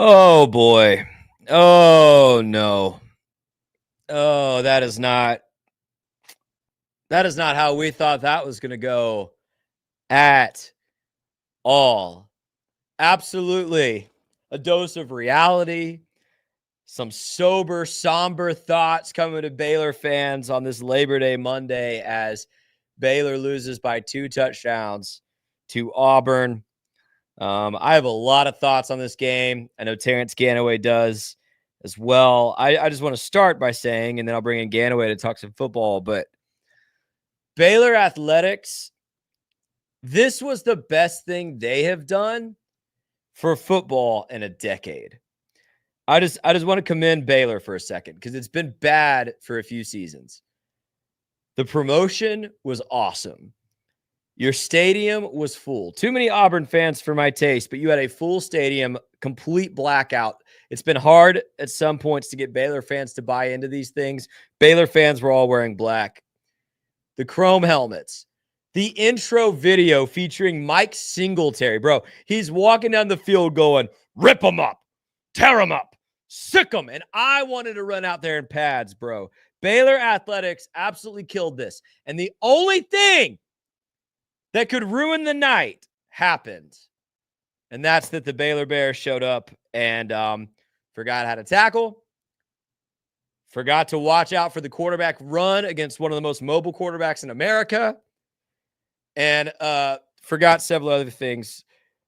Oh boy. Oh no. Oh, that is not how we thought that was going to go at all. Absolutely. A dose of reality, some sober, somber thoughts coming to Baylor fans on this Labor Day Monday as Baylor loses by 2 touchdowns to Auburn. I have a lot of thoughts on this game. I know Terrence Ganaway does as well. I just want to start by saying, and then I'll bring in Ganaway to talk some football, but Baylor Athletics, this was the best thing they have done for football in a decade. I just want to commend Baylor for a second because it's been bad for a few seasons. The promotion was awesome. Your stadium was full. Too many Auburn fans for my taste, but you had a full stadium, complete blackout. It's been hard at some points to get Baylor fans to buy into these things. Baylor fans were all wearing black. The chrome helmets. The intro video featuring Mike Singletary, bro. He's walking down the field going, rip them up, tear them up, sick them. And I wanted to run out there in pads, bro. Baylor Athletics absolutely killed this. And the only thing that could ruin the night happened. And that's that the Baylor Bears showed up and forgot how to tackle, forgot to watch out for the quarterback run against one of the most mobile quarterbacks in America, and forgot several other things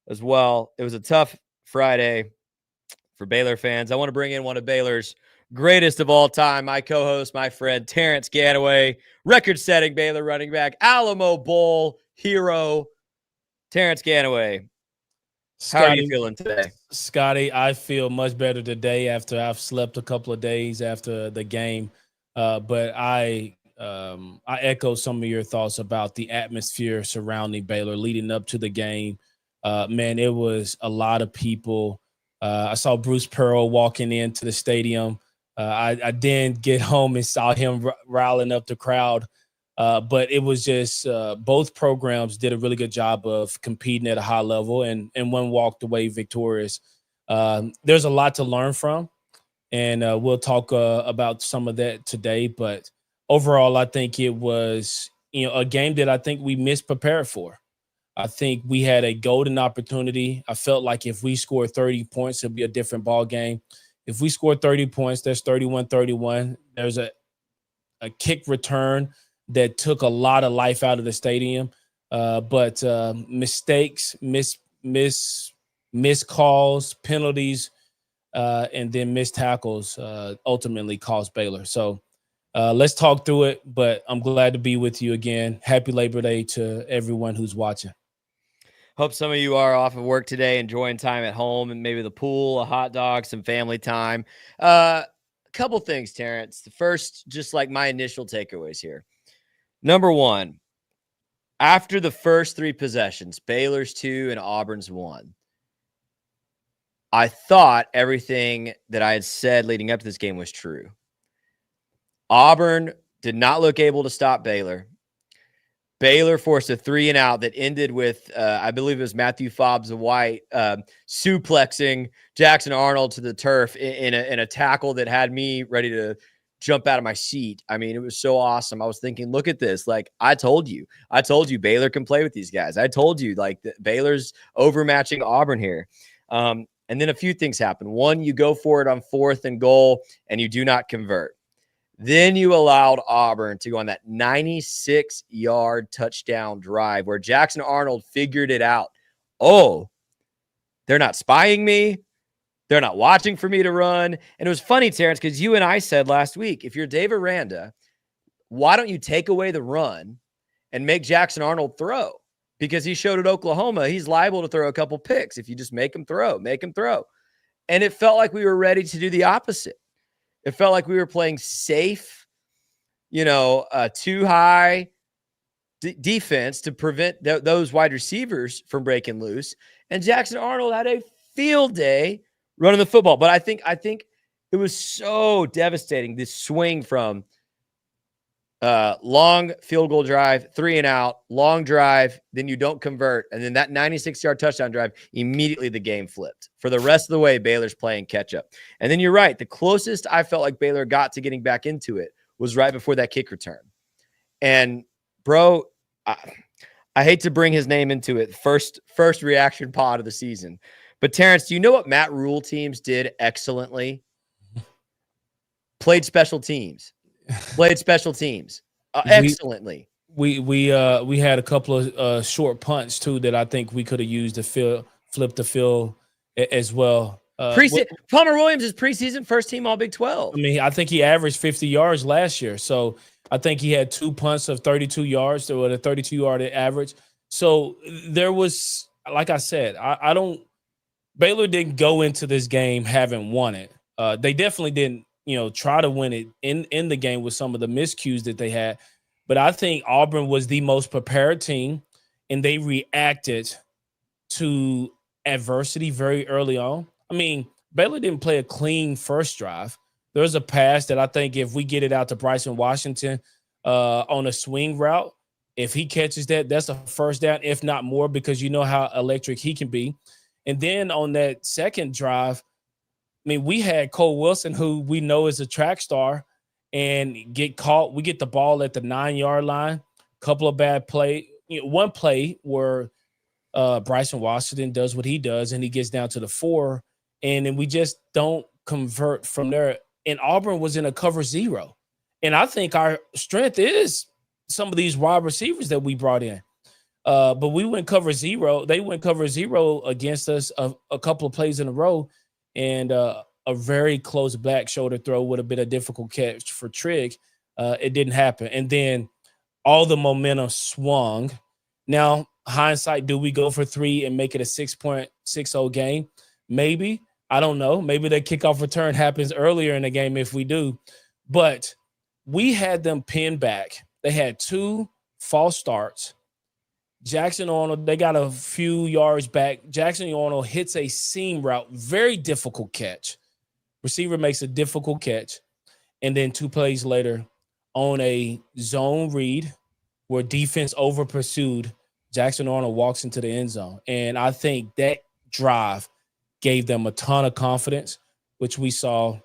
as well. It was a tough Friday for Baylor fans. I want to bring in one of Baylor's greatest of all time, my co-host, my friend, Terrence Ganaway, record-setting Baylor running back, Alamo Bowl hero, Terrence Ganaway. How are you feeling today? Scotty, I feel much better today after I've slept a couple of days after the game. But I echo some of your thoughts about the atmosphere surrounding Baylor leading up to the game. Man, it was a lot of people. I saw Bruce Pearl walking into the stadium. I didn't get home and saw him riling up the crowd. But it was just both programs did a really good job of competing at a high level, and one walked away victorious. There's a lot to learn from, and we'll talk about some of that today. But overall, I think it was a game that I think we misprepared for. I think we had a golden opportunity. I felt like if we scored 30 points, it'd be a different ball game. If we scored 30 points, that's 31-31. There's a kick return that took a lot of life out of the stadium. But mistakes, missed calls, penalties, and then missed tackles ultimately cost Baylor. So let's talk through it, but I'm glad to be with you again. Happy Labor Day to everyone who's watching. Hope some of you are off of work today, enjoying time at home and maybe the pool, a hot dog, some family time. A couple things, Terrence. The first, just like my initial takeaways here. Number one, after the first 3 possessions, Baylor's 2 and Auburn's 1, I thought everything that I had said leading up to this game was true. Auburn did not look able to stop Baylor. Baylor forced a 3-and-out that ended with, I believe it was Matthew Fobbs-White suplexing Jackson Arnold to the turf in a tackle that had me ready to jump out of my seat. I mean, it was so awesome. I was thinking, look at this. Like, I told you Baylor can play with these guys. I told you, like, Baylor's overmatching Auburn here. And then a few things happen. One, you go for it on 4th and goal, and you do not convert. Then you allowed Auburn to go on that 96-yard touchdown drive where Jackson Arnold figured it out. Oh, they're not spying me. They're not watching for me to run. And it was funny, Terrence, because you and I said last week, if you're Dave Aranda, why don't you take away the run and make Jackson Arnold throw? Because he showed at Oklahoma, he's liable to throw a couple picks if you just make him throw. And it felt like we were ready to do the opposite. It felt like we were playing safe, too high defense to prevent those wide receivers from breaking loose. And Jackson Arnold had a field day running the football. But I think it was so devastating, this swing from long field goal drive, 3 and out, long drive, then you don't convert. And then that 96-yard touchdown drive, immediately the game flipped. For the rest of the way, Baylor's playing catch up. And then you're right. The closest I felt like Baylor got to getting back into it was right before that kick return. And bro, I hate to bring his name into it. First reaction pod of the season. But Terrence, do you know what Matt Rule teams did excellently? Played special teams. Excellently. We had a couple of short punts too that I think we could have used to flip the field as well. Palmer Williams is preseason first team All Big 12. I mean, I think he averaged 50 yards last year. So I think he had 2 punts of 32 yards or a 32-yard average. So there was, like I said, Baylor didn't go into this game having won it. They definitely didn't, try to win it in the game with some of the miscues that they had. But I think Auburn was the most prepared team, and they reacted to adversity very early on. I mean, Baylor didn't play a clean first drive. There's a pass that I think if we get it out to Bryson Washington on a swing route, if he catches that, that's a first down, if not more, because you know how electric he can be. And then on that second drive, I mean, we had Cole Wilson, who we know is a track star, and get caught. We get the ball at the 9-yard line. Couple of bad play. One play where Bryson Washington does what he does, and he gets down to the 4, and then we just don't convert from there. And Auburn was in a cover 0. And I think our strength is some of these wide receivers that we brought in. But we went cover 0. They went cover 0 against us a couple of plays in a row, and a very close back shoulder throw would have been a difficult catch for Trigg. It didn't happen. And then all the momentum swung. Now, hindsight, do we go for 3 and make it a 6.60 game? Maybe. I don't know. Maybe the kickoff return happens earlier in the game if we do. But we had them pinned back. They had 2 false starts. Jackson Arnold, they got a few yards back. Jackson Arnold hits a seam route, very difficult catch. Receiver makes a difficult catch. And then 2 plays later, on a zone read where defense over pursued, Jackson Arnold walks into the end zone. And I think that drive gave them a ton of confidence, which we saw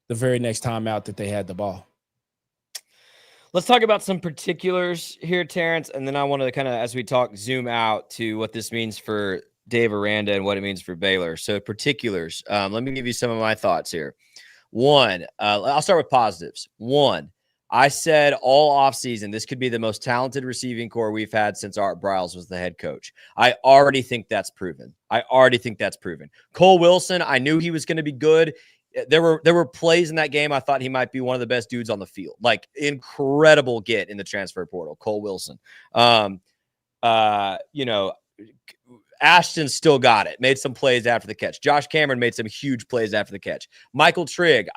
the very next time out that they had the ball. Let's talk about some particulars here, Terrence, and then I want to kind of, as we talk, zoom out to what this means for Dave Aranda and what it means for Baylor. So particulars, let me give you some of my thoughts here. One, I'll start with positives. One, I said all offseason, this could be the most talented receiving core we've had since Art Briles was the head coach. I already think that's proven. Cole Wilson, I knew he was going to be good. There were plays in that game. I thought he might be one of the best dudes on the field. Like, incredible get in the transfer portal, Cole Wilson. Ashton still got it. Made some plays after the catch. Josh Cameron made some huge plays after the catch. Michael Trigg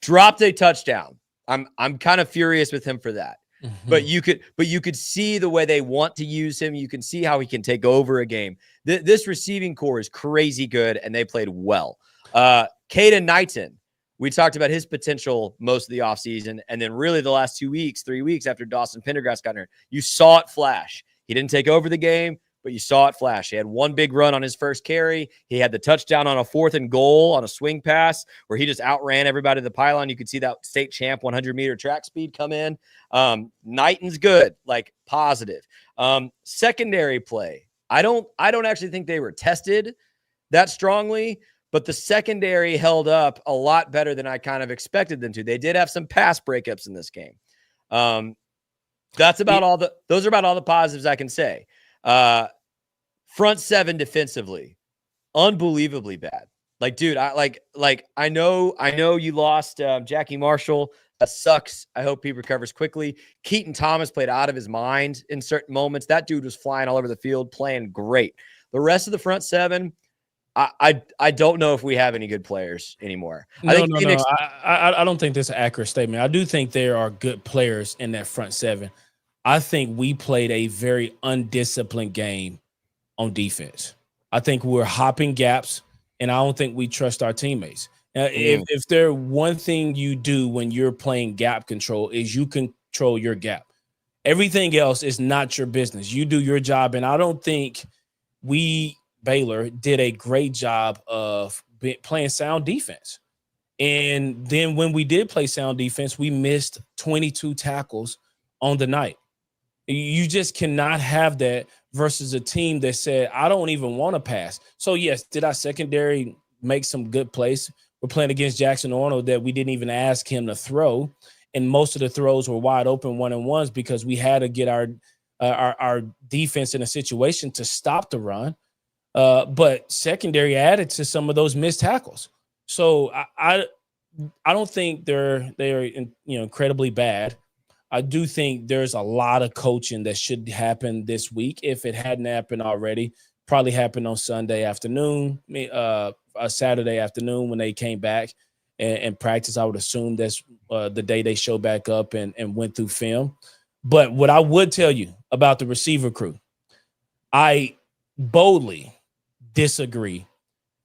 dropped a touchdown. I'm kind of furious with him for that. Mm-hmm. But you could see the way they want to use him. You can see how he can take over a game. This receiving core is crazy good, and they played well. Caden Knighton, we talked about his potential most of the offseason, and then really the last 3 weeks after Dawson Pendergrass got hurt, you saw it flash. He didn't take over the game, but you saw it flash. He had one big run on his first carry. He had the touchdown on a 4th and goal on a swing pass where he just outran everybody to the pylon. You could see that state champ 100-meter track speed come in. Knighton's good, like positive. Secondary play. I don't actually think they were tested that strongly, but the secondary held up a lot better than I kind of expected them to. They did have some pass breakups in this game. Those are about all the positives I can say. Front 7 defensively, unbelievably bad. Like, dude, I know you lost Jackie Marshall. That sucks. I hope he recovers quickly. Keaton Thomas played out of his mind in certain moments. That dude was flying all over the field, playing great. The rest of the front 7, I don't know if we have any good players anymore. I don't think that's an accurate statement. I do think there are good players in that front 7. I think we played a very undisciplined game on defense. I think we're hopping gaps, and I don't think we trust our teammates. If there one thing you do when you're playing gap control is you can control your gap. Everything else is not your business. You do your job. And I don't think Baylor did a great job of playing sound defense. And then when we did play sound defense, we missed 22 tackles on the night. You just cannot have that versus a team that said, I don't even want to pass. So, yes, did our secondary make some good plays? We're playing against Jackson Arnold that we didn't even ask him to throw. And most of the throws were wide open 1-on-1s because we had to get our defense in a situation to stop the run. But secondary added to some of those missed tackles. So I don't think they're incredibly bad. I do think there's a lot of coaching that should happen this week. If it hadn't happened already, probably happened on Sunday afternoon, Saturday afternoon when they came back and practice. I would assume that's the day they show back up and went through film. But what I would tell you about the receiver crew, I boldly disagree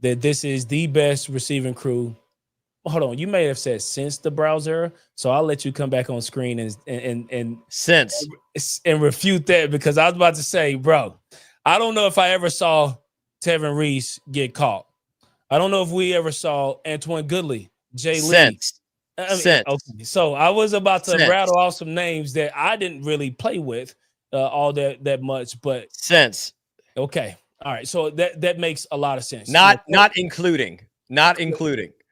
that this is the best receiving crew. Hold on, you may have said since the Browse era, so I'll let you come back on screen and refute that, because I was about to say, bro, I don't know if I ever saw Tevin Reese get caught. I don't know if we ever saw Antoine Goodley, Jay Lee. Okay. So I was about to rattle off some names that I didn't really play with all that much, but okay. All right. So that makes a lot of sense. Not including.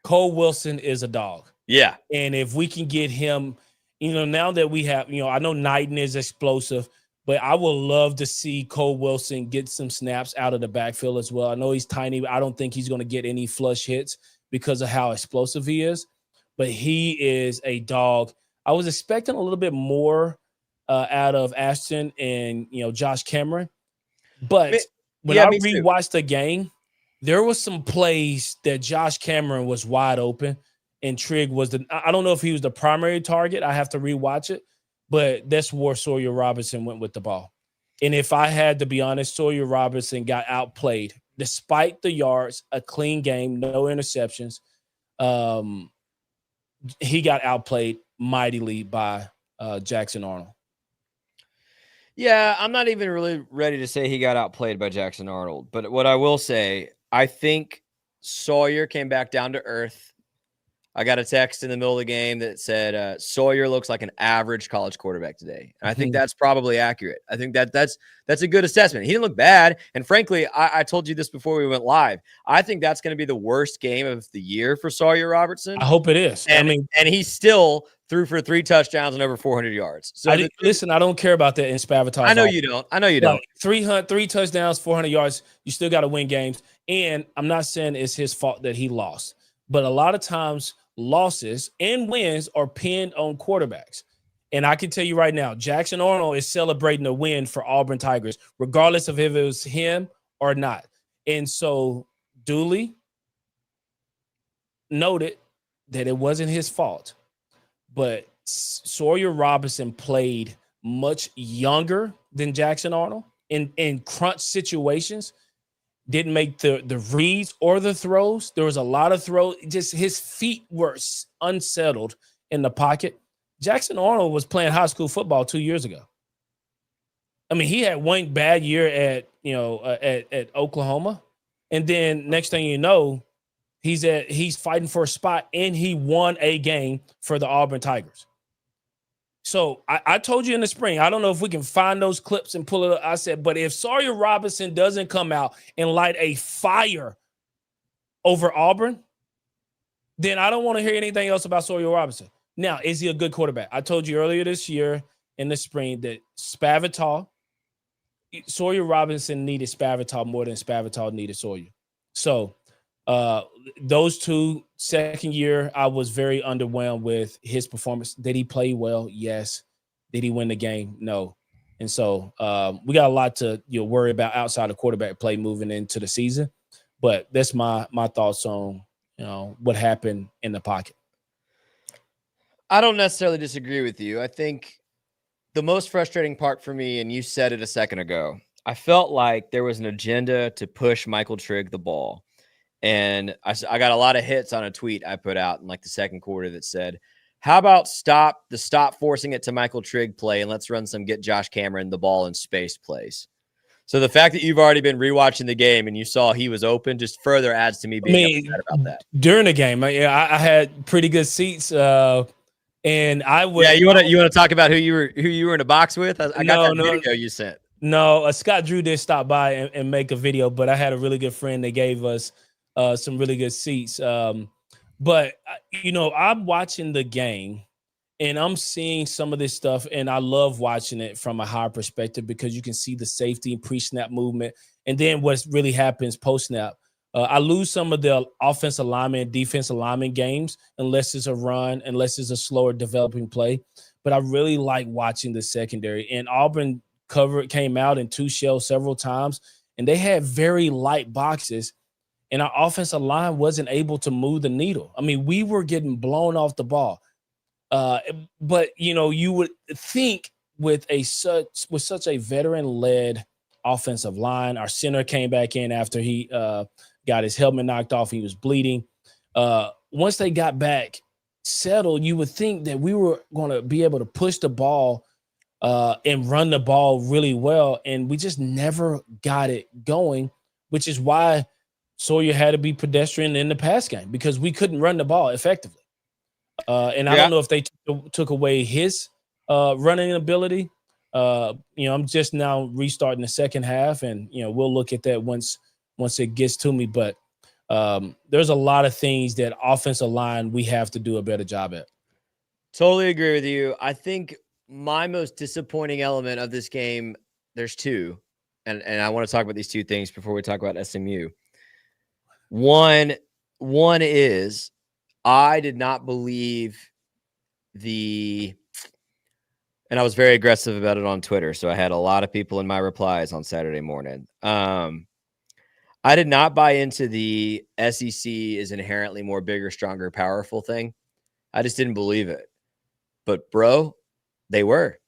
Cole Wilson is a dog. Yeah. And if we can get him, now that we have, I know Knighton is explosive, but I would love to see Cole Wilson get some snaps out of the backfield as well. I know he's tiny, but I don't think he's going to get any flush hits because of how explosive he is. But he is a dog. I was expecting a little bit more out of Ashton and, Josh Cameron. But when I rewatched the game, there was some plays that Josh Cameron was wide open and Trigg was I don't know if he was the primary target. I have to rewatch it, but that's where Sawyer Robertson went with the ball. And if I had to be honest, Sawyer Robertson got outplayed despite the yards, a clean game, no interceptions. He got outplayed mightily by Jackson Arnold. Yeah, I'm not even really ready to say he got outplayed by Jackson Arnold. But what I will say, I think Sawyer came back down to earth. I got a text in the middle of the game that said Sawyer looks like an average college quarterback today. And I think that's probably accurate. I think that's a good assessment. He didn't look bad. And frankly, I told you this before we went live. I think that's going to be the worst game of the year for Sawyer Robertson. I hope it is. And he still threw for 3 touchdowns and over 400 yards. So listen, I don't care about that in Spavital's I know you don't. I know you don't. 3 touchdowns, 400 yards. You still got to win games. And I'm not saying it's his fault that he lost. But a lot of times losses and wins are pinned on quarterbacks. And I can tell you right now, Jackson Arnold is celebrating a win for Auburn Tigers, regardless of if it was him or not. And so Dooley noted that it wasn't his fault, but Sawyer Robertson played much younger than Jackson Arnold in crunch situations. Didn't make the reads or the throws. There was a lot of throws. Just his feet were unsettled in the pocket. Jackson Arnold was playing high school football 2 years ago. I mean, he had one bad year at Oklahoma, and then next thing you know, he's fighting for a spot, and he won a game for the Auburn Tigers. So I told you in the spring, I don't know if we can find those clips and pull it up. I said, but if Sawyer Robinson doesn't come out and light a fire over Auburn, then I don't want to hear anything else about Sawyer Robinson. Now, is he a good quarterback? I told you earlier this year in the spring that Sawyer Robinson needed Spavital more than Spavital needed Sawyer. So those two, second year, I was very underwhelmed with his performance. Did he play well? Yes. Did he win the game? No. And so we got a lot to worry about outside of quarterback play moving into the season. But that's my thoughts on what happened in the pocket. I don't necessarily disagree with you. I think the most frustrating part for me, and you said it a second ago, I felt like there was an agenda to push Michael Trigg the ball. And I got a lot of hits on a tweet I put out in like the second quarter that said, How about stop forcing it to Michael Trigg play and let's run some get Josh Cameron the ball in space plays. So the fact that you've already been rewatching the game and you saw he was open just further adds to me being upset about that. During the game, I had pretty good seats, and I would. Yeah, you want to talk about who you were in a box with? I got that video you sent. No, Scott Drew did stop by and make a video, but I had a really good friend that gave us some really good seats. But I'm watching the game and I'm seeing some of this stuff, and I love watching it from a higher perspective because you can see the safety and pre-snap movement, and then what really happens post-snap. I lose some of the offensive lineman, defensive lineman games unless it's a run, unless it's a slower developing play. But I really like watching the secondary. And Auburn came out in two shells several times, and they had very light boxes, and our offensive line wasn't able to move the needle. I mean, we were getting blown off the ball. But you would think with such a veteran-led offensive line, our center came back in after he got his helmet knocked off. He was bleeding. Once they got back settled, you would think that we were going to be able to push the ball and run the ball really well, and we just never got it going, which is why Sawyer had to be pedestrian in the pass game because we couldn't run the ball effectively. And I don't know if they took away his running ability. I'm just now restarting the second half, and we'll look at that once it gets to me. But there's a lot of things that offensive line we have to do a better job at. Totally agree with you. I think my most disappointing element of this game, there's two, and I want to talk about these two things before we talk about SMU. One is I did not believe and I was very aggressive about it on Twitter, so I had a lot of people in my replies on Saturday morning. I did not buy into the SEC is inherently more bigger, stronger, powerful thing. I just didn't believe it. But, bro, they were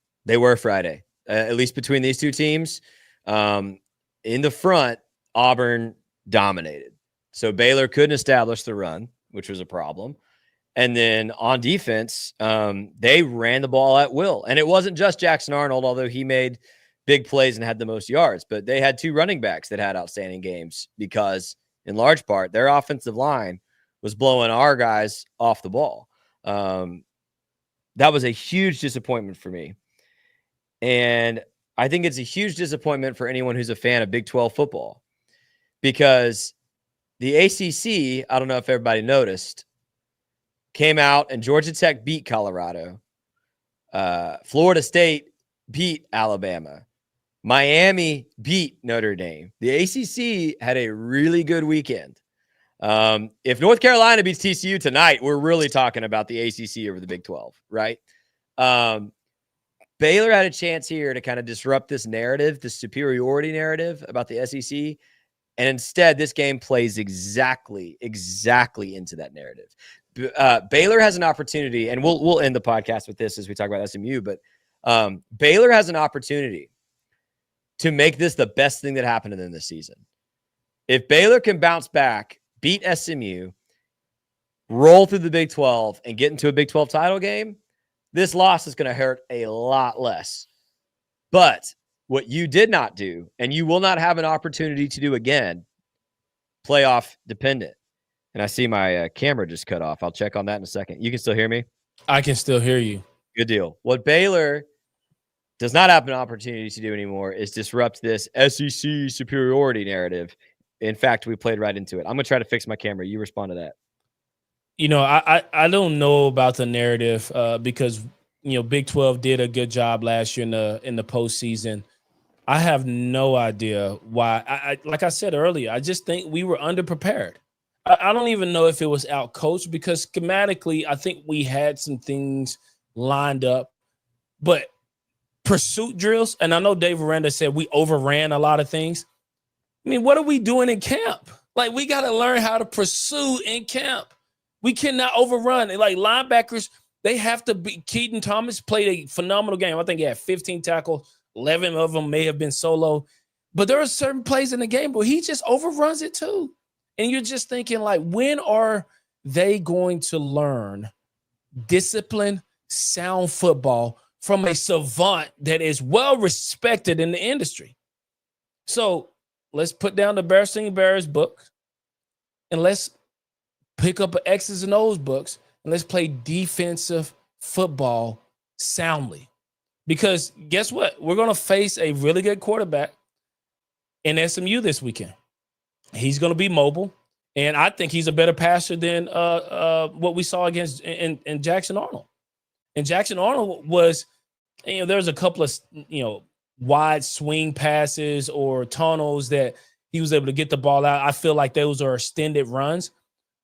Friday, at least between these two teams. In the front, Auburn dominated. So Baylor couldn't establish the run, which was a problem. And then on defense, they ran the ball at will. And it wasn't just Jackson Arnold, although he made big plays and had the most yards. But they had two running backs that had outstanding games because, in large part, their offensive line was blowing our guys off the ball. That was a huge disappointment for me. And I think it's a huge disappointment for anyone who's a fan of Big 12 football because the ACC, I don't know if everybody noticed, came out and Georgia Tech beat Colorado. Florida State beat Alabama. Miami beat Notre Dame. The ACC had a really good weekend. If North Carolina beats TCU tonight, we're really talking about the ACC over the Big 12, right? Baylor had a chance here to kind of disrupt this narrative, the superiority narrative about the SEC. And instead, this game plays exactly into that narrative. Baylor has an opportunity, and we'll end the podcast with this as we talk about SMU, but Baylor has an opportunity to make this the best thing that happened to them this season. If Baylor can bounce back, beat SMU, roll through the Big 12, and get into a Big 12 title game, this loss is going to hurt a lot less. But what you did not do, and you will not have an opportunity to do again, playoff dependent. And I see my camera just cut off. I'll check on that in a second. You can still hear me? I can still hear you. Good deal. What Baylor does not have an opportunity to do anymore is disrupt this SEC superiority narrative. In fact, we played right into it. I'm going to try to fix my camera. You respond to that. I don't know about the narrative because, Big 12 did a good job last year in the postseason. I have no idea why. I like I said earlier, I just think we were underprepared. I don't even know if it was out-coached because schematically, I think we had some things lined up. But pursuit drills, and I know Dave Aranda said we overran a lot of things. I mean, what are we doing in camp? Like, we got to learn how to pursue in camp. We cannot overrun. Like, linebackers, they have to be. Keaton Thomas played a phenomenal game. I think he had 15 tackles. 11 of them may have been solo. But there are certain plays in the game where he just overruns it too. And you're just thinking, like, when are they going to learn disciplined, sound football from a savant that is well respected in the industry. So let's put down the Bear Singing Bears book and let's pick up an X's and O's books and let's play defensive football soundly. Because guess what? We're going to face a really good quarterback in SMU this weekend. He's going to be mobile, and I think he's a better passer than what we saw against in Jackson Arnold. And Jackson Arnold was, there's a couple of, wide swing passes or tunnels that he was able to get the ball out. I feel like those are extended runs.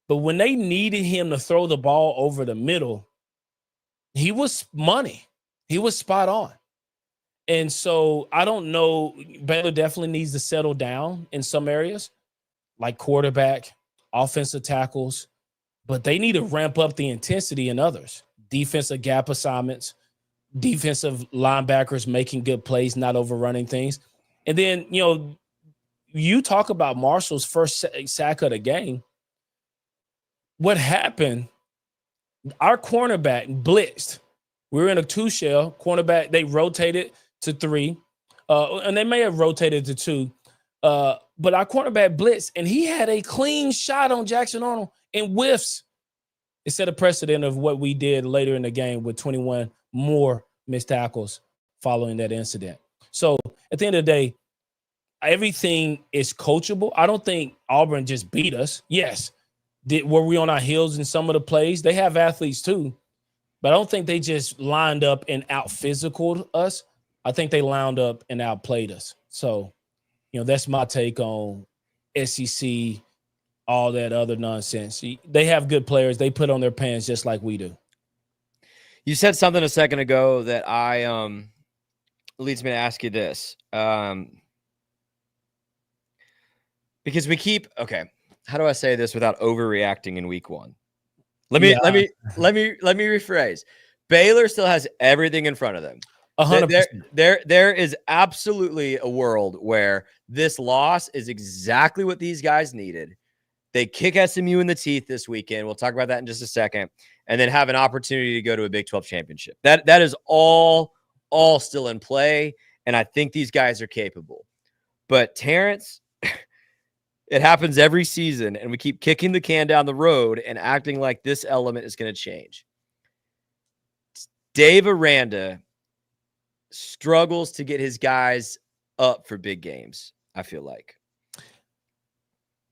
But when they needed him to throw the ball over the middle, he was money. He was spot on. And so I don't know. Baylor definitely needs to settle down in some areas, like quarterback, offensive tackles, but they need to ramp up the intensity in others. Defensive gap assignments, defensive linebackers making good plays, not overrunning things. And then, you talk about Marshall's first sack of the game. What happened? Our cornerback blitzed. We were in a 2-shell. Cornerback, they rotated to 3, and they may have rotated to 2. But our cornerback blitzed, and he had a clean shot on Jackson Arnold and whiffs. It set a precedent of what we did later in the game with 21 more missed tackles following that incident. So at the end of the day, everything is coachable. I don't think Auburn just beat us. Yes. Were we on our heels in some of the plays? They have athletes too, but I don't think they just lined up and out-physicaled us. I think they lined up and outplayed us. So, that's my take on SEC, all that other nonsense. They have good players. They put on their pants just like we do. You said something a second ago that leads me to ask you this. Because we keep, how do I say this without overreacting in week 1? Let me rephrase. Baylor still has everything in front of them. 100%. There is absolutely a world where this loss is exactly what these guys needed. They kick SMU in the teeth this weekend. We'll talk about that in just a second, and then have an opportunity to go to a Big 12 championship. That is all still in play, and I think these guys are capable. But Terrence, it happens every season, and we keep kicking the can down the road and acting like this element is going to change. Dave Aranda struggles to get his guys up for big games, I feel like.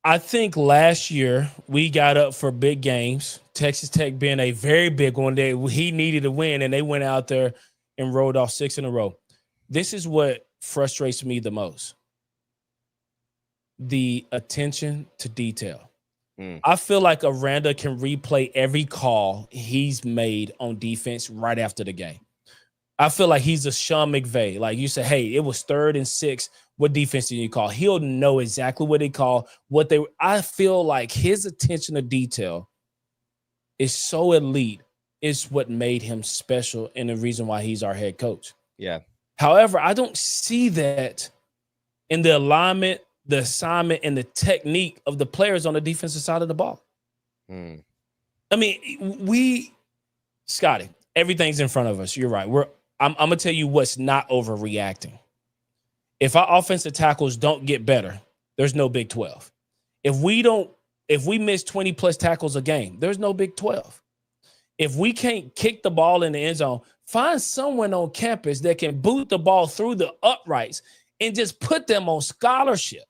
I think last year we got up for big games, Texas Tech being a very big one that he needed to win, and they went out there and rolled off 6 in a row. This is what frustrates me the most. The attention to detail. I feel like Aranda can replay every call he's made on defense right after the game. I feel like he's a Sean McVay. Like you say, hey, it was 3rd and 6. What defense did you call? He'll know exactly what they call. I feel like his attention to detail is so elite. It's what made him special and the reason why he's our head coach. Yeah. However, I don't see that in the alignment, the assignment, and the technique of the players on the defensive side of the ball. I mean, Scotty, everything's in front of us. You're right. I'm going to tell you what's not overreacting. If our offensive tackles don't get better, there's no Big 12. If we miss 20 plus tackles a game, there's no Big 12. If we can't kick the ball in the end zone, find someone on campus that can boot the ball through the uprights and just put them on scholarship.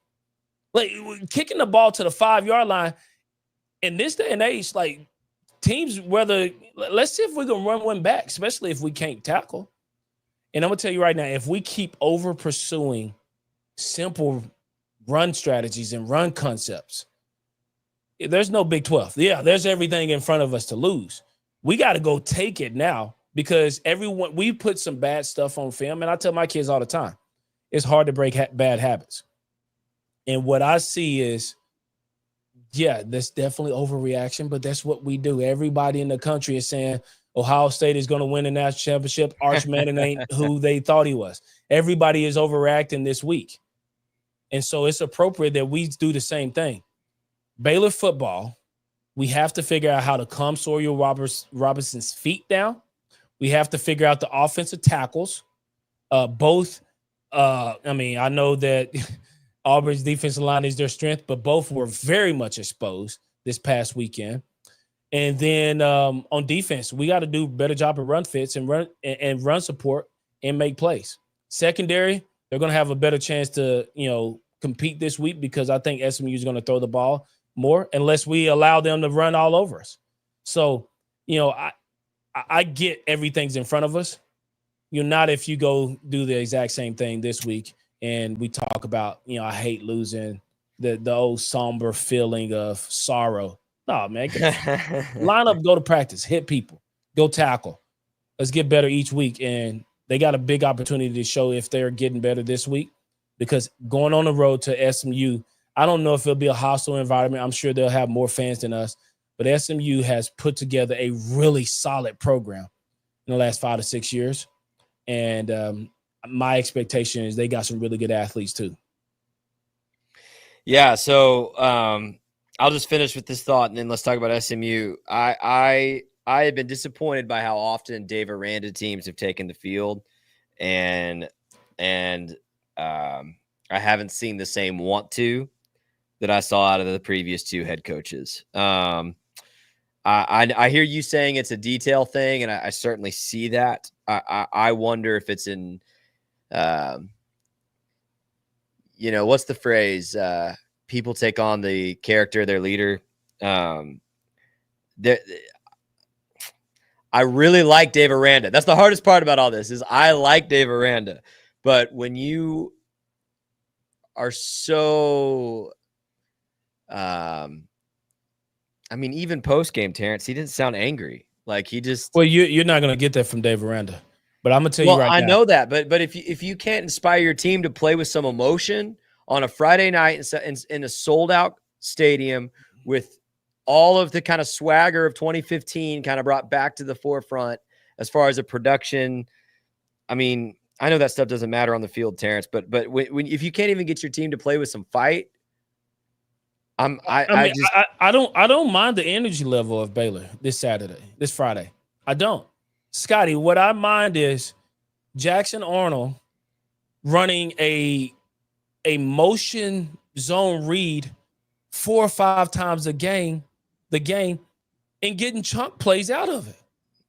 Like kicking the ball to the 5-yard line in this day and age, like teams, let's see if we can run one back, especially if we can't tackle. And I'm going to tell you right now, if we keep over pursuing simple run strategies and run concepts, there's no Big 12. Yeah, there's everything in front of us to lose. We got to go take it now because we put some bad stuff on film. And I tell my kids all the time, it's hard to break bad habits. And what I see is, yeah, that's definitely overreaction, but that's what we do. Everybody in the country is saying Ohio State is going to win the national championship. Arch Manning ain't who they thought he was. Everybody is overreacting this week. And so it's appropriate that we do the same thing. Baylor football We have to figure out how to calm Sawyer Robinson's feet down. We have to figure out the offensive tackles. Both, I mean, I know that Auburn's defensive line is their strength, but both were very much exposed this past weekend. And then on defense, we got to do a better job of run fits and run support and make plays. Secondary, they're going to have a better chance to, compete this week because I think SMU is going to throw the ball more unless we allow them to run all over us. So, I get everything's in front of us. Not if you go do the exact same thing this week and we talk about, I hate losing, the old somber feeling of sorrow. No, man. Line up, go to practice, hit people, go tackle. Let's get better each week. And they got a big opportunity to show if they're getting better this week because going on the road to SMU, I don't know if it'll be a hostile environment. I'm sure they'll have more fans than us. But SMU has put together a really solid program in the last 5 to 6 years. And my expectation is they got some really good athletes too. Yeah, so I'll just finish with this thought, and then let's talk about SMU. I have been disappointed by how often Dave Aranda teams have taken the field, and I haven't seen the same want to that I saw out of the previous two head coaches. I hear you saying it's a detail thing, and I certainly see that. I wonder if it's in, what's the phrase? People take on the character of their leader. I really like Dave Aranda. That's the hardest part about all this is I like Dave Aranda. But when you are so even post-game, Terrence, he didn't sound angry. Like he just you're not going to get that from Dave Aranda. But I'm going to tell you right now. I know that, but if you can't inspire your team to play with some emotion on a Friday night in a sold-out stadium with all of the kind of swagger of 2015 kind of brought back to the forefront as far as a production, I mean, I know that stuff doesn't matter on the field, Terrence, but if you can't even get your team to play with some fight, I don't mind the energy level of Baylor this Friday. I don't. Scotty, what I mind is Jackson Arnold running a motion zone read 4 or 5 times the game, and getting chunk plays out of it.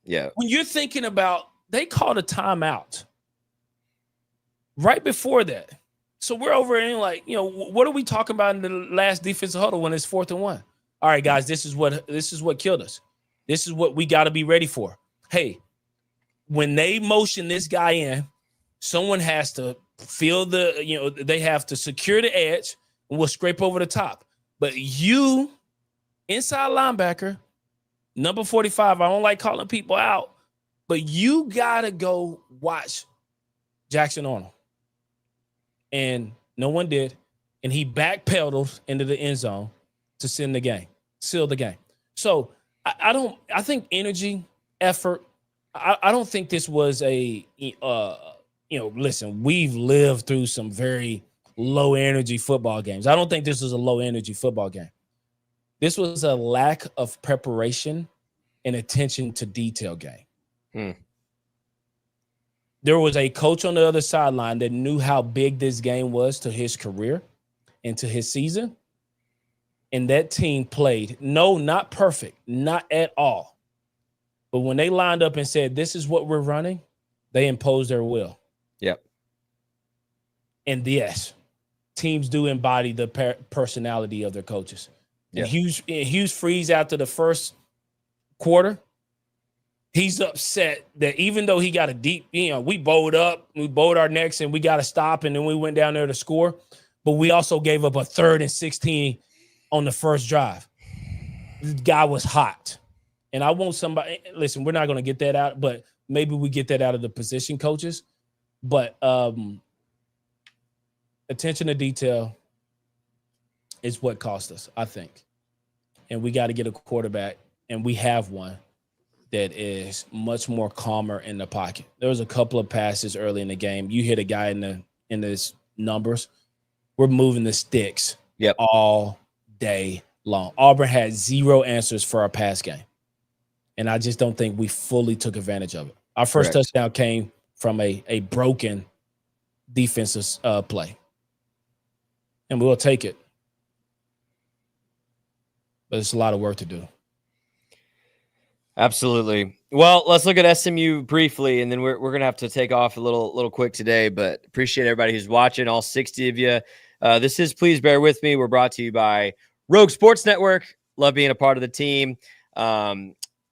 Yeah. When you're thinking about, they called a timeout right before that. So we're over in what are we talking about in the last defensive huddle when it's 4th and 1? All right, guys, this is what killed us. This is what we got to be ready for. Hey, when they motion this guy in, someone has to feel they have to secure the edge and we'll scrape over the top. But you, inside linebacker, number 45, I don't like calling people out, but you got to go watch Jackson Arnold. And no one did. And he backpedaled into the end zone to seal the game. So I think energy, effort, I don't think this was listen, we've lived through some very low energy football games. I don't think this was a low energy football game. This was a lack of preparation and attention to detail game. There was a coach on the other sideline that knew how big this game was to his career and to his season. And that team played, no, not perfect, not at all. But when they lined up and said, this is what we're running, they imposed their will. Yep. And yes, teams do embody the personality of their coaches. Yep. And Hughes Freeze after the first quarter, he's upset that even though he got a deep, we bowled our necks and we got to stop, and then we went down there to score. But we also gave up a 3rd and 16 on the first drive. The guy was hot. And I want somebody, listen, we're not going to get that out, but maybe we get that out of the position coaches. But attention to detail is what cost us, I think. And we got to get a quarterback, and we have one that is much more calmer in the pocket. There was a couple of passes early in the game. You hit a guy in his numbers. We're moving the sticks all day long. Auburn had zero answers for our pass game. And I just don't think we fully took advantage of it. Our first Correct. touchdown came from a broken defensive play. And we'll take it. But it's a lot of work to do. Absolutely. Well, let's look at SMU briefly, and then we're gonna have to take off a little quick today. But appreciate everybody who's watching, all 60 of you. This is Please Bear With Me. We're brought to you by Rogue Sports Network. Love being a part of the team.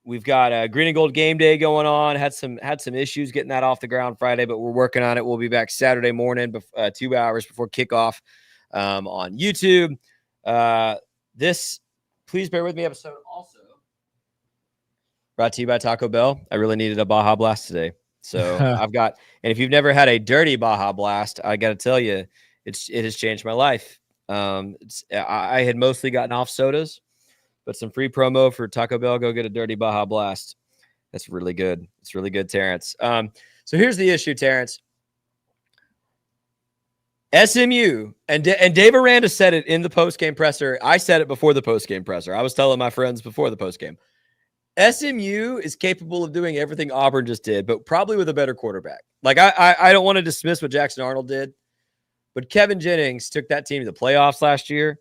We've got a Green and Gold game day going on. Had some issues getting that off the ground Friday, but we're working on it. We'll be back Saturday morning, 2 hours before kickoff on YouTube. This Please Bear With Me episode also brought to you by Taco Bell. I really needed a Baja Blast today. So I've got, and if you've never had a dirty Baja Blast, I got to tell you, it has changed my life. I had mostly gotten off sodas, but some free promo for Taco Bell. Go get a dirty Baja Blast. That's really good. It's really good, Terrence. So here's the issue, Terrence. SMU, and Dave Aranda said it in the postgame presser. I said it before the postgame presser. I was telling my friends before the postgame. SMU is capable of doing everything Auburn just did, but probably with a better quarterback. Like, I don't want to dismiss what Jackson Arnold did, but Kevin Jennings took that team to the playoffs last year.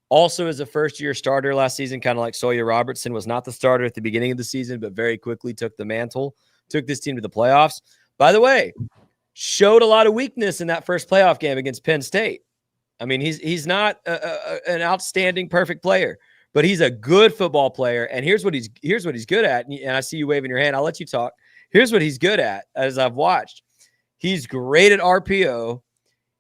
Also, as a first-year starter last season, kind of like Sawyer Robertson, was not the starter at the beginning of the season, but very quickly took the mantle, took this team to the playoffs. By the way, showed a lot of weakness in that first playoff game against Penn State. I mean, he's not an outstanding, perfect player, but he's a good football player. And here's what he's good at. And I see you waving your hand. I'll let you talk. Here's what he's good at, as I've watched. He's great at RPO.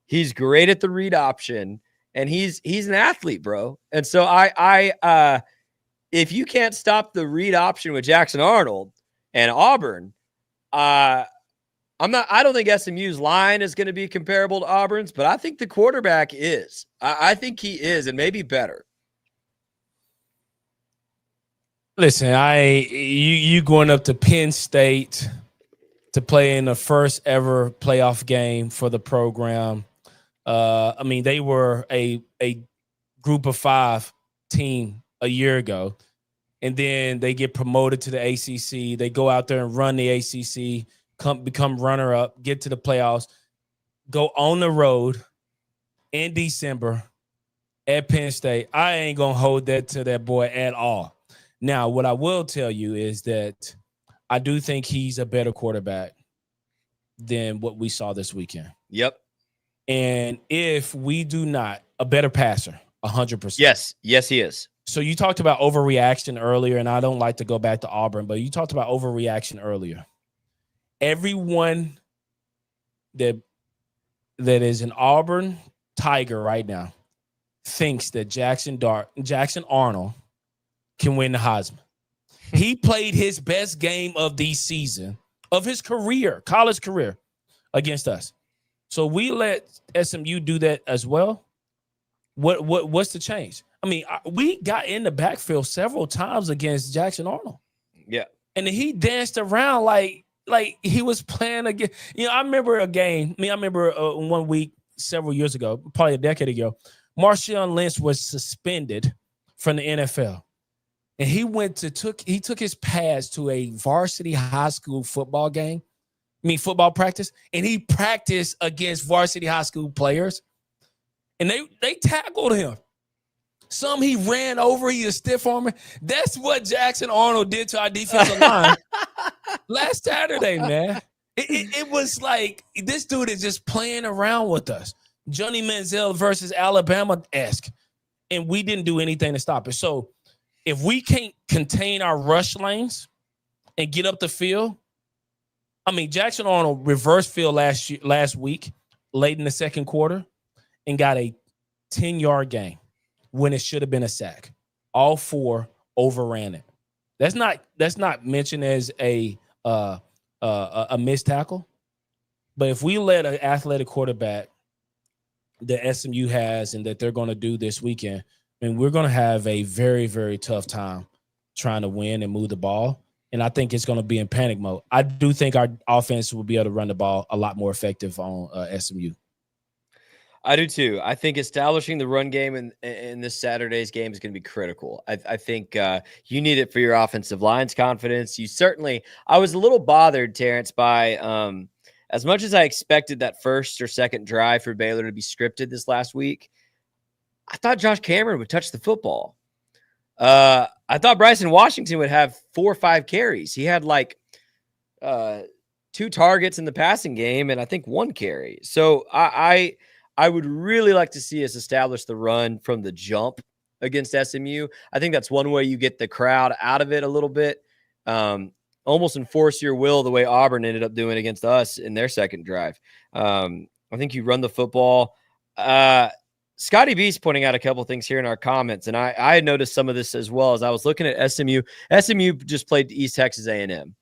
He's great at the read option, and he's an athlete, bro. And so I if you can't stop the read option with Jackson Arnold and Auburn, I don't think SMU's line is going to be comparable to Auburn's, but I think the quarterback is. I think he is, and maybe better. Listen, you going up to Penn State to play in the first ever playoff game for the program. I mean, they were a group of 5 team a year ago, and then they get promoted to the ACC. They go out there and run the ACC, become runner-up, get to the playoffs, go on the road in December at Penn State. I ain't going to hold that to that boy at all. Now, what I will tell you is that I do think he's a better quarterback than what we saw this weekend. Yep. And if we do not, a better passer, 100%. Yes, he is. So you talked about overreaction earlier, and I don't like to go back to Auburn, but you talked about overreaction earlier. Everyone that is an Auburn Tiger right now thinks that Jackson Arnold can win the Heisman. He played his best game of the season of his career, college career, against us. So we let SMU do that as well. What's the change? I mean, we got in the backfield several times against Jackson Arnold. Yeah. And he danced around like he was playing again. You know, I remember a game. I remember 1 week several years ago, probably a decade ago, Marshawn Lynch was suspended from the NFL. And he took his pads to a varsity high school football game. Football practice. And he practiced against varsity high school players. And they tackled him. Some he ran over, he was stiff armor. That's what Jackson Arnold did to our defensive line last Saturday, man. It was like, this dude is just playing around with us. Johnny Manziel versus Alabama-esque. And we didn't do anything to stop it. So if we can't contain our rush lanes and get up the field, Jackson Arnold reversed field last week, late in the second quarter, and got a 10-yard gain when it should have been a sack. All 4 overran it. That's not mentioned as a missed tackle. But if we let an athletic quarterback that SMU has and that they're going to do this weekend, we're going to have a very, very tough time trying to win and move the ball. And I think it's going to be in panic mode. I do think our offense will be able to run the ball a lot more effective on SMU. I do too. I think establishing the run game in this Saturday's game is going to be critical. I think you need it for your offensive line's confidence. I was a little bothered, Terrence, by as much as I expected that first or second drive for Baylor to be scripted this last week. I thought Josh Cameron would touch the football. I thought Bryson Washington would have 4 or 5 carries. He had like 2 targets in the passing game and I think 1 carry. So I would really like to see us establish the run from the jump against SMU. I think that's one way you get the crowd out of it a little bit. Almost enforce your will the way Auburn ended up doing against us in their second drive. I think you run the football. Scotty B's pointing out a couple things here in our comments, and I had noticed some of this as well as I was looking at SMU. SMU just played East Texas A&M.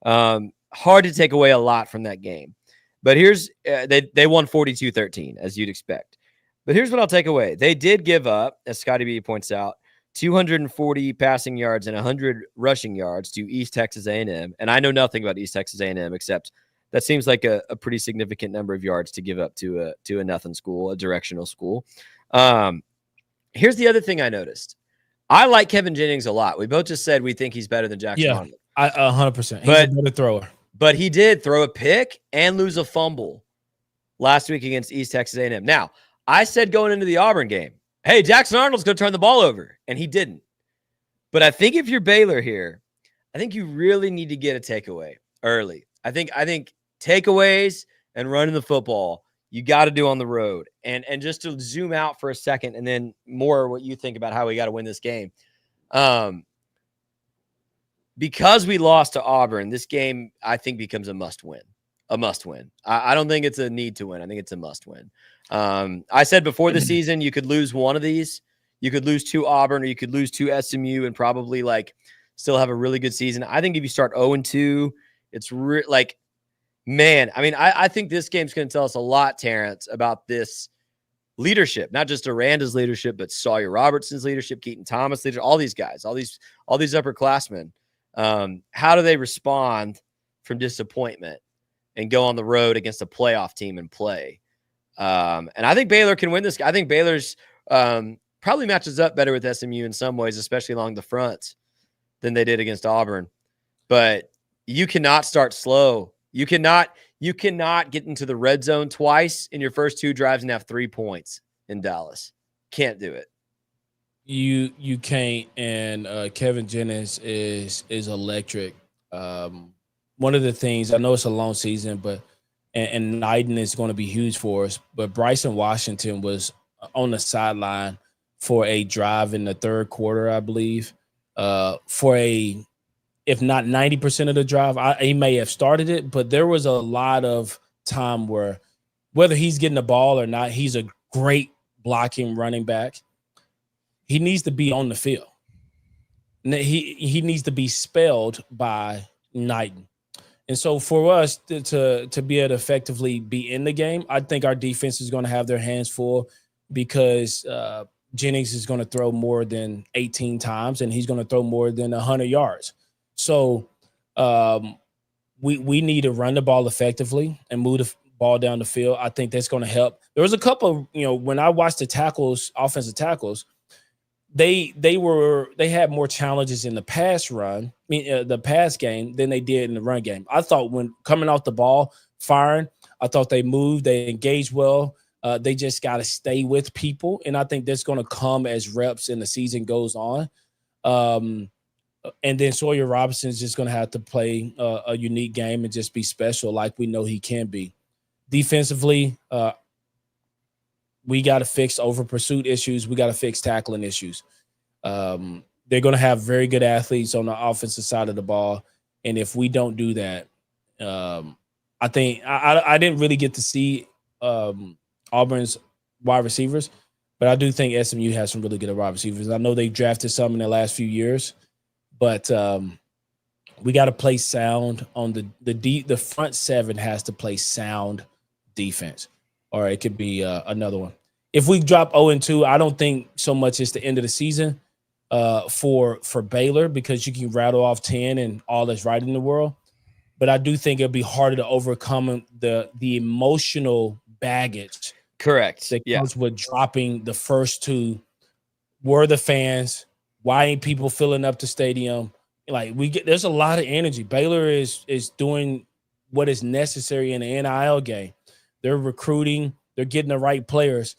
Hard to take away a lot from that game. But here's they won 42-13, as you'd expect. But here's what I'll take away. They did give up, as Scotty B points out, 240 passing yards and 100 rushing yards to East Texas A&M. And I know nothing about East Texas A&M except that seems like a pretty significant number of yards to give up to a nothing school, a directional school. Here's the other thing I noticed. I like Kevin Jennings a lot. We both just said we think he's better than Jackson Arnold. 100%. He's a better thrower. But he did throw a pick and lose a fumble last week against East Texas A&M. Now, I said going into the Auburn game, hey, Jackson Arnold's going to turn the ball over, and he didn't. But I think if you're Baylor here, I think you really need to get a takeaway early. I think takeaways and running the football you got to do on the road. And just to zoom out for a second and then more what you think about how we got to win this game. Because we lost to Auburn, this game, I think, becomes a must-win. I don't think it's a need to win. I think it's a must-win. I said before the season, you could lose one of these. You could lose to Auburn or you could lose to SMU and probably, still have a really good season. I think if you start 0-2, it's man, I mean, I think this game's going to tell us a lot, Terrence, about this leadership, not just Aranda's leadership, but Sawyer Robertson's leadership, Keaton Thomas' leadership, all these guys, all these upperclassmen. How do they respond from disappointment and go on the road against a playoff team and play? And I think Baylor can win this. I think Baylor's probably matches up better with SMU in some ways, especially along the front, than they did against Auburn. But you cannot start slow. You cannot get into the red zone twice in your first 2 drives and have 3 points in Dallas. Can't do it. You can't, and Kevin Jennings is electric. One of the things, I know it's a long season, but and Knighton is going to be huge for us. But Bryson Washington was on the sideline for a drive in the third quarter, I believe. For if not 90% of the drive, he may have started it, but there was a lot of time where whether he's getting the ball or not, he's a great blocking running back. He needs to be on the field. He needs to be spelled by Knighton. And so for us to be able to effectively be in the game, I think our defense is going to have their hands full because Jennings is going to throw more than 18 times and he's going to throw more than 100 yards. So we need to run the ball effectively and move the ball down the field. I think that's going to help. There was a couple, when I watched the tackles, offensive tackles, they had more challenges in the pass run, the pass game than they did in the run game. I thought when coming off the ball, firing, I thought they moved, they engaged well. They just got to stay with people, and I think that's going to come as reps and the season goes on. And then Sawyer Robinson is just going to have to play a unique game and just be special like we know he can be. Defensively, we got to fix over pursuit issues. We got to fix tackling issues. They're going to have very good athletes on the offensive side of the ball. And if we don't do that, I think I didn't really get to see Auburn's wide receivers, but I do think SMU has some really good wide receivers. I know they drafted some in the last few years, but we got to play sound on the front seven has to play sound defense, or it could be another one. If we drop 0-2, I don't think so much it's the end of the season for Baylor because you can rattle off 10 and all that's right in the world. But I do think it'll be harder to overcome the emotional baggage Correct. that Yeah. comes with dropping the first two. Were the fans? Why ain't people filling up the stadium? Like there's a lot of energy. Baylor is doing what is necessary in the NIL game. They're recruiting. They're getting the right players.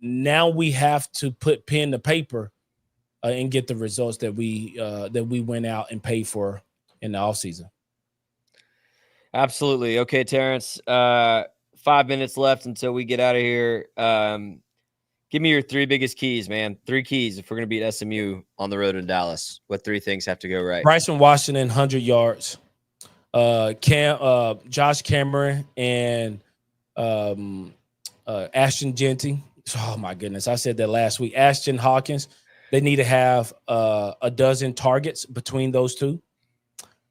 Now we have to put pen to paper and get the results that we went out and paid for in the offseason. Absolutely. Okay, Terrence. 5 minutes left until we get out of here. Give me your 3 biggest keys, man. 3 keys if we're going to beat SMU on the road in Dallas. What 3 things have to go right? Bryson Washington, 100 yards. Josh Cameron and Ashton Genty. Oh my goodness, I said that last week. Ashton Hawkins. They need to have a dozen targets between those two.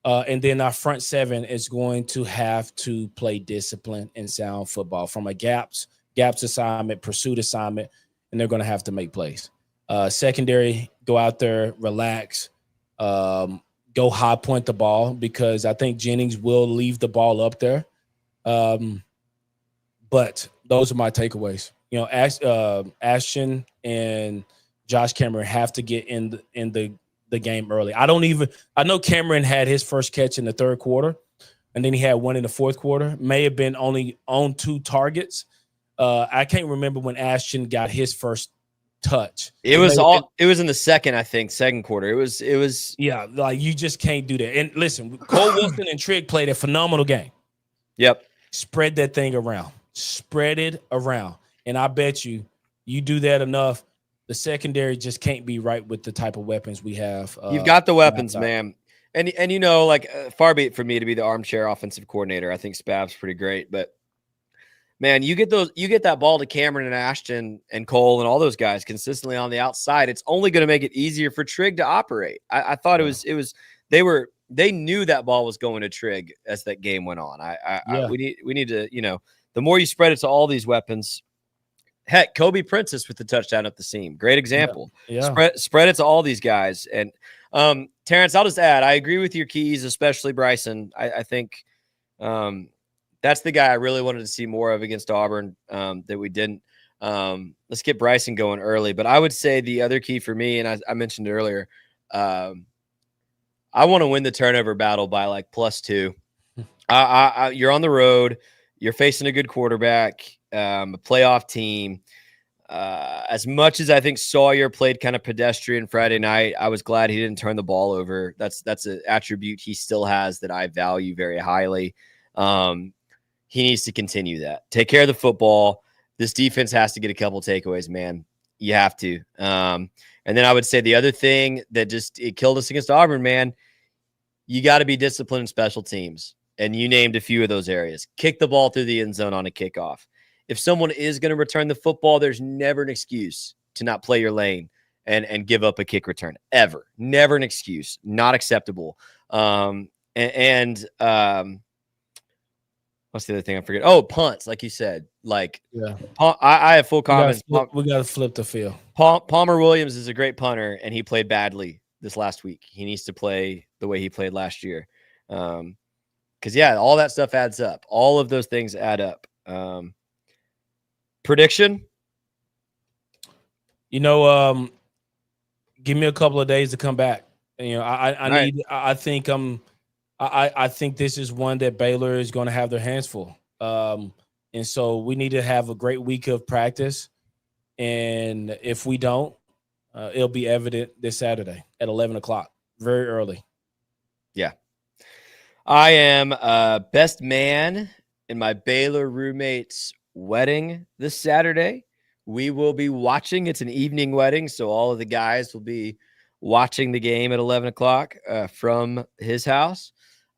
And then our front 7 is going to have to play discipline and sound football from a gaps assignment, pursuit assignment, and they're going to have to make plays. Secondary, go out there, relax, go high point the ball, because I think Jennings will leave the ball up there. But those are my takeaways. You know, Ashton and Josh Cameron have to get in the game early. I know Cameron had his first catch in the third quarter, and then he had one in the fourth quarter. May have been only on 2 targets. I can't remember when Ashton got his first touch. It was in the second quarter. It was yeah, like you just can't do that. And listen, Cole Wilson and Trigg played a phenomenal game. Yep. Spread that thing around. Spread it around. And I bet you do that enough, the secondary just can't be right with the type of weapons we have. You've got the weapons, man. And you know, like far be it from me to be the armchair offensive coordinator. I think Spav's pretty great, but man, you get that ball to Cameron and Ashton and Cole and all those guys consistently on the outside. It's only going to make it easier for Trigg to operate. I thought they knew that ball was going to Trigg as that game went on. We need to, you know, the more you spread it to all these weapons. Heck, Kobe Princess with the touchdown at the seam. Great example. Yeah. Spread it to all these guys. And Terrence, I'll just add, I agree with your keys, especially Bryson. I think that's the guy I really wanted to see more of against Auburn that we didn't. Let's get Bryson going early. But I would say the other key for me, and I mentioned it earlier, I want to win the turnover battle by like +2. You're on the road. You're facing a good quarterback, a playoff team. As much as I think Sawyer played kind of pedestrian Friday night, I was glad he didn't turn the ball over. That's an attribute he still has that I value very highly. He needs to continue that. Take care of the football. This defense has to get a couple takeaways, man. You have to. And then I would say the other thing that it killed us against Auburn, man, you got to be disciplined in special teams. And you named a few of those areas. Kick the ball through the end zone on a kickoff. If someone is going to return the football, there's never an excuse to not play your lane and give up a kick return. Ever. Never an excuse. Not acceptable. What's the other thing I forget? Oh, punts, like you said. Like, yeah. I have full confidence. We got to flip the field. Palmer Williams is a great punter, and he played badly this last week. He needs to play the way he played last year. Because, yeah, all that stuff adds up. All of those things add up. Prediction? You know, give me a couple of days to come back. You know, I think this is one that Baylor is going to have their hands full. And so we need to have a great week of practice. And if we don't, it'll be evident this Saturday at 11 o'clock, very early. Yeah. I am best man in my Baylor roommate's wedding this Saturday. We will be watching. It's an evening wedding, so all of the guys will be watching the game at 11 o'clock from his house.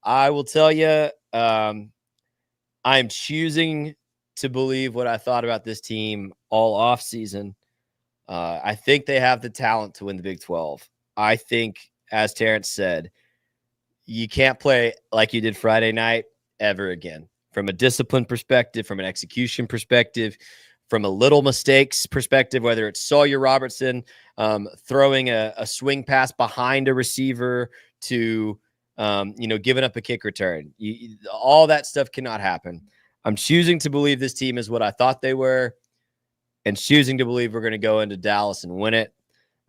I will tell you, I'm choosing to believe what I thought about this team all off season. I think they have the talent to win the Big 12. I think, as Terrence said, you can't play like you did Friday night ever again. From a discipline perspective, from an execution perspective, from a little mistakes perspective, whether it's Sawyer Robertson throwing a swing pass behind a receiver to, giving up a kick return. All that stuff cannot happen. I'm choosing to believe this team is what I thought they were. and choosing to believe we're going to go into Dallas and win it.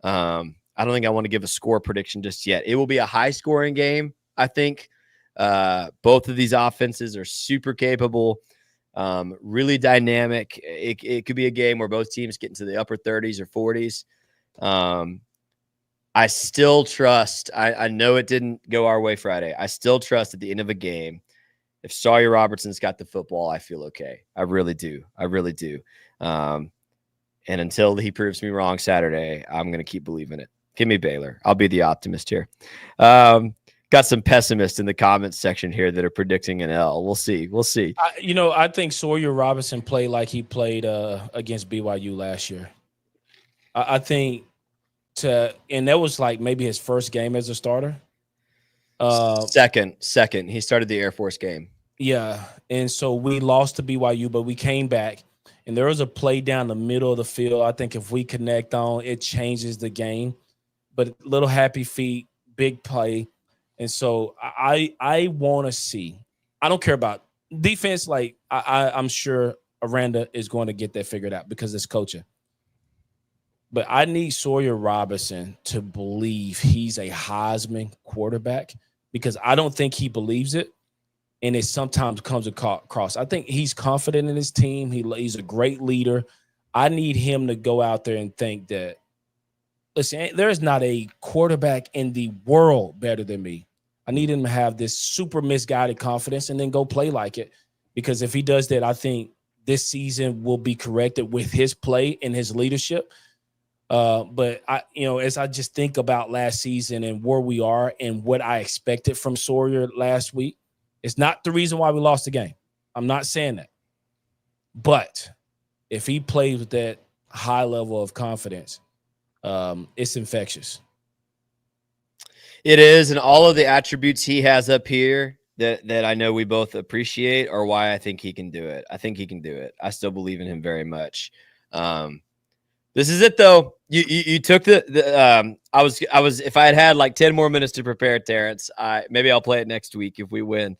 I don't think I want to give a score prediction just yet. It will be a high-scoring game, I think. Both of these offenses are super capable, really dynamic. It could be a game where both teams get into the upper 30s or 40s. I still trust. I know it didn't go our way Friday. I still trust at the end of a game, if Sawyer Robertson's got the football, I feel okay. I really do. I really do. And until he proves me wrong Saturday, I'm going to keep believing it. Give me Baylor. I'll be the optimist here. Got some pessimists in the comments section here that are predicting an L. We'll see. We'll see. I think Sawyer Robinson played like he played against BYU last year. I think and that was like maybe his first game as a starter. Second. He started the Air Force game. Yeah, and so we lost to BYU, but we came back, and there was a play down the middle of the field. I think if we connect on, it changes the game. But little happy feet, big play, and so I want to see. I don't care about defense. Like I'm sure Aranda is going to get that figured out because it's coaching. But I need Sawyer Robinson to believe he's a Heisman quarterback because I don't think he believes it. And it sometimes comes across. I think he's confident in his team. He's a great leader. I need him to go out there and think that, listen, there's not a quarterback in the world better than me. I need him to have this super misguided confidence and then go play like it. Because if he does that, I think this season will be corrected with his play and his leadership. But as I just think about last season and where we are and what I expected from Sawyer last week, it's not the reason why we lost the game. I'm not saying that. But if he plays with that high level of confidence, it's infectious. It is, and all of the attributes he has up here that I know we both appreciate are why I think he can do it. I think he can do it. I still believe in him very much. This is it though. You took I was if I had like 10 more minutes to prepare, Terrence, maybe I'll play it next week if we win.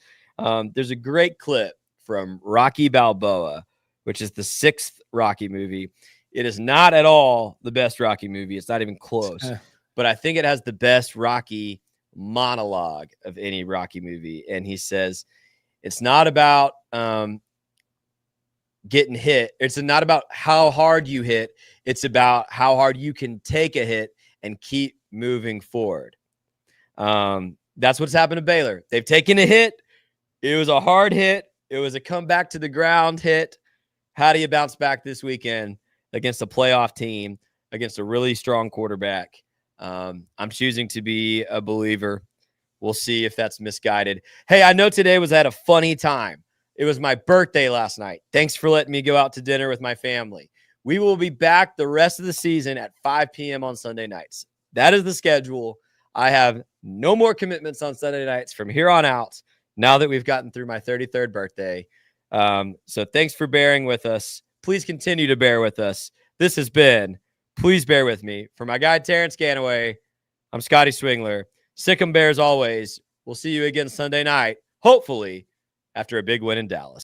There's a great clip from Rocky Balboa, which is the 6th Rocky movie. It is not at all the best Rocky movie. It's not even close. But I think it has the best Rocky monologue of any Rocky movie. And he says, it's not about getting hit. It's not about how hard you hit. It's about how hard you can take a hit and keep moving forward. That's what's happened to Baylor. They've taken a hit. It was a hard hit. It was a come back to the ground hit. How do you bounce back this weekend against a playoff team, against a really strong quarterback? I'm choosing to be a believer. We'll see if that's misguided. Hey, I know today was at a funny time. It was my birthday last night. Thanks for letting me go out to dinner with my family. We will be back the rest of the season at 5 p.m. on Sunday nights. That is the schedule. I have no more commitments on Sunday nights from here on out now that we've gotten through my 33rd birthday. So thanks for bearing with us. Please continue to bear with us. This has been Please Bear With Me. For my guy, Terrence Ganaway, I'm Scotty Swingler. Sick 'em Bears always. We'll see you again Sunday night, hopefully, after a big win in Dallas.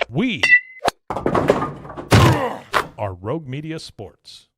We are Rogue Media Sports.